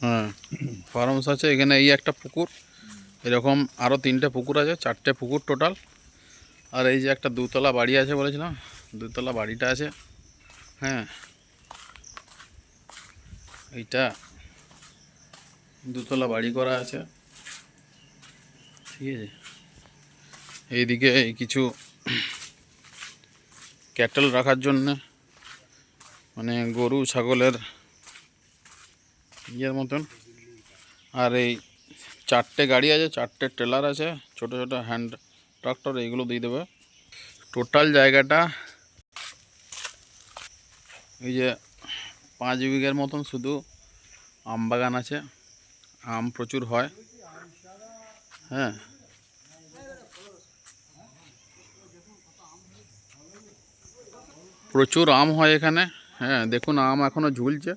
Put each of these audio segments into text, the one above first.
হ্যাঁ, farm house আছে এখানে। এই একটা পুকুর, এরকম আরও 3টে পুকুর আছে, 4টে পুকুর টোটাল। আর এই যে একটা 2তলা বাড়ি আছে বলেছিলাম, 2তলা বাড়িটা আছে। হ্যাঁ, এইটা 2তলা বাড়ি করা আছে, ঠিক আছে। এইদিকে কিছু ক্যাটেল রাখার জন্য, মানে গরু ছাগলের ইয়ের মতন। আর এই 4টে গাড়ি আছে, 4টে ট্রেলার আছে, ছোট ছোট হ্যান্ড ট্রাক্টর, এইগুলো দিয়ে দেবে। টোটাল জায়গাটা এই যে 5 বিঘের মতন শুধু আম বাগান আছে, আম প্রচুর হয়। হ্যাঁ, প্রচুর আম হয় এখানে। হ্যাঁ, দেখুন আম এখনও ঝুলছে।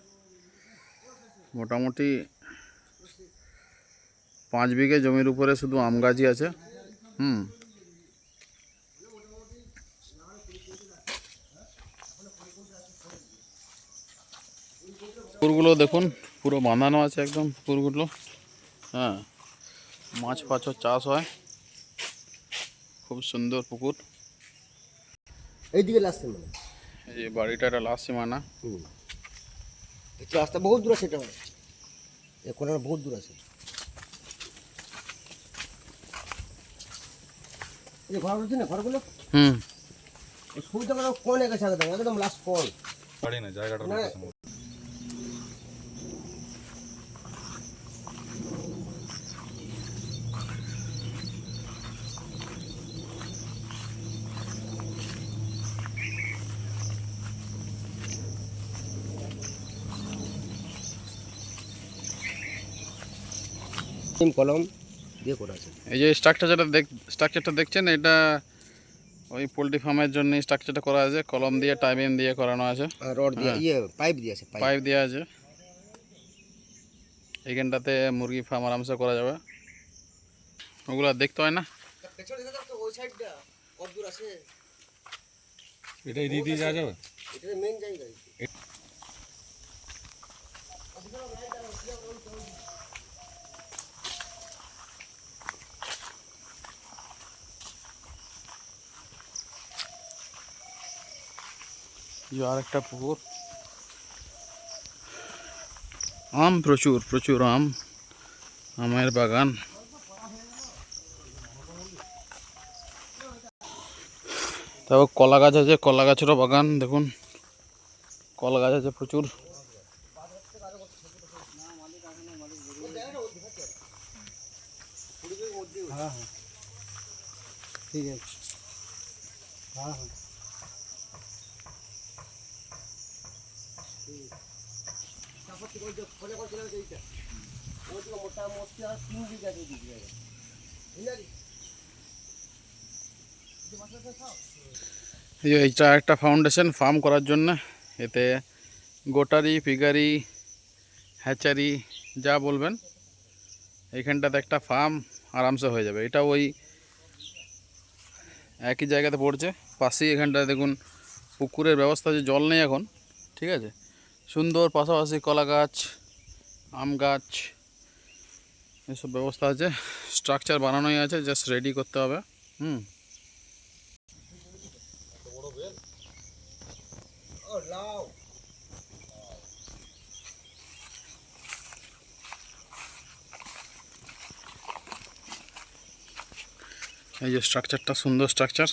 মোটামুটি 5 বিঘে জমির উপরে শুধু আম গাছই আছে। পুকুরগুলো দেখুন পুরো বাঁধানো আছে একদম পুকুরগুলো। হ্যাঁ, মাছ ফাছও চাষ হয়, খুব সুন্দর পুকুর। এইদিকে লাস্ট সীমানা, এই যে বাড়িটা একটা লাস্ট সীমানা। রাস্তা বহুত দূর আছে, এটা এখন বহুত দূর আছে। এই ঘর আছে না, ঘরগুলো এই সুবিধা করে কোন গেছে একদম লাস্ট কোন বাড়ি না, জায়গাটা কলম দিয়ে করা আছে। এই যে স্ট্রাকচারটা দেখছেন, এটা ওই পোলট্রি ফার্মের জন্য স্ট্রাকচারটা করা আছে, কলম দিয়ে টাইমিং দিয়ে করানো আছে, রড দিয়ে পাইপ দিয়ে আছে, পাইপ দেওয়া আছে। এইখানটাতে মুরগি ফার্ম আরামসে করা যাবে। ওগুলো দেখতে হয় না। ওই সাইডটা কত দূর আছে, এটা এদিক দিয়ে যাওয়া যাবে। এটা মেইন জায়গা। আর একটা পুকুর, আম প্রচুর প্রচুর আম, আমের বাগান। তারপর কলা গাছ আছে, কলা গাছেরও বাগান দেখুন, কলা গাছ আছে প্রচুর। ঠিক আছে, হ্যাঁ হ্যাঁ এইটা একটা ফাউন্ডেশন ফার্ম করার জন্য। এতে গোটারি, পিগারি, হ্যাচারি যা বলবেন, এইখানটাতে একটা ফার্ম আরামসে হয়ে যাবে। এটা ওই একই জায়গাতে পড়ছে পাশেই। এখানটায় দেখুন পুকুরের ব্যবস্থা আছে, জল নেই এখন, ঠিক আছে। সুন্দর পাশাপাশি কলা গাছ, আম গাছ, এসব ব্যবস্থা আছে। স্ট্রাকচার বানানোই আছে, জাস্ট রেডি করতে হবে। এই যে স্ট্রাকচারটা, সুন্দর স্ট্রাকচার।